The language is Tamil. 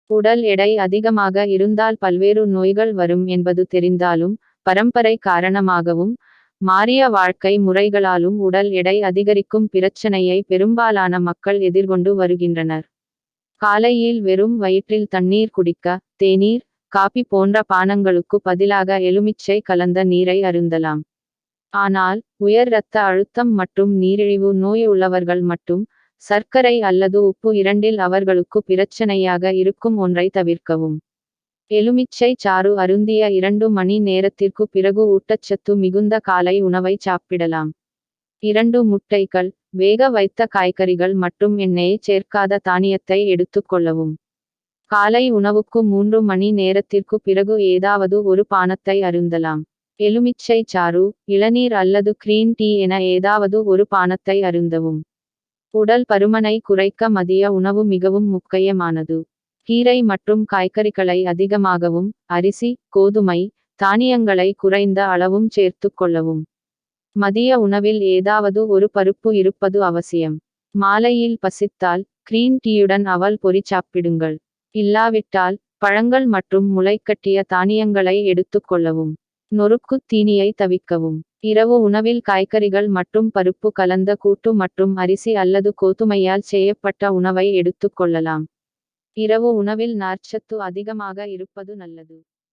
உடல் எடை அதிகமாக இருந்தால் பல்வேறு நோய்கள் வரும் என்பது தெரிந்தாலும், பரம்பரை காரணமாகவும், மாறிய வாழ்க்கை முறைகளாலும் உடல் எடை அதிகரிக்கும் பிரச்சனையை பெரும்பாலான மக்கள் எதிர்கொண்டு வருகின்றனர். காலையில் வெறும் வயிற்றில் தண்ணீர் குடிக்க, தேநீர், காபி போன்ற பானங்களுக்கு பதிலாக எலுமிச்சை கலந்த நீரை அருந்தலாம். ஆனால், உயர் இரத்த அழுத்தம் மற்றும் நீரிழிவு நோய் உள்ளவர்கள் மட்டும், சர்க்கரை அல்லது உப்பு இரண்டில் அவர்களுக்கு பிரச்சனையாக இருக்கும் ஒன்றை தவிர்க்கவும். எலுமிச்சை சாறு அருந்திய 2 மணி நேரத்திற்கு பிறகு ஊட்டச்சத்து மிகுந்த காலை உணவை சாப்பிடலாம். 2 முட்டைகள், வேக வைத்த காய்கறிகள் மற்றும் எண்ணெயை சேர்க்காத தானியத்தை எடுத்துக்கொள்ளவும். காலை உணவுக்கு 3 மணி நேரத்திற்கு பிறகு ஏதாவது ஒரு பானத்தை அருந்தலாம். எலுமிச்சை சாறு, இளநீர் அல்லது கிரீன் டீ என ஏதாவது ஒரு பானத்தை அருந்தவும். உடல் பருமனை குறைக்க மதிய உணவு மிகவும் முக்கியமானது. கீரை மற்றும் காய்கறிகளை அதிகமாகவும், அரிசி, கோதுமை, தானியங்களை குறைந்த அளவும் சேர்த்துக் கொள்ளவும். மதிய உணவில் ஏதாவது ஒரு பருப்பு இருப்பது அவசியம். மாலையில் பசித்தால், கிரீன் டீயுடன் அவல் பொரி சாப்பிடுங்கள். இல்லாவிட்டால், பழங்கள் மற்றும் முளைக்கட்டிய தானியங்களை எடுத்துக் கொள்ளவும். நொறுக்கு தீனியை தவிர்க்கவும். இரவு உணவில் காய்கறிகள் மற்றும் பருப்பு கலந்த கூட்டு மற்றும் அரிசி அல்லது கோதுமையால் செய்யப்பட்ட உணவை எடுத்துக் கொள்ளலாம். இரவு உணவில் நார்ச்சத்து அதிகமாக இருப்பது நல்லது.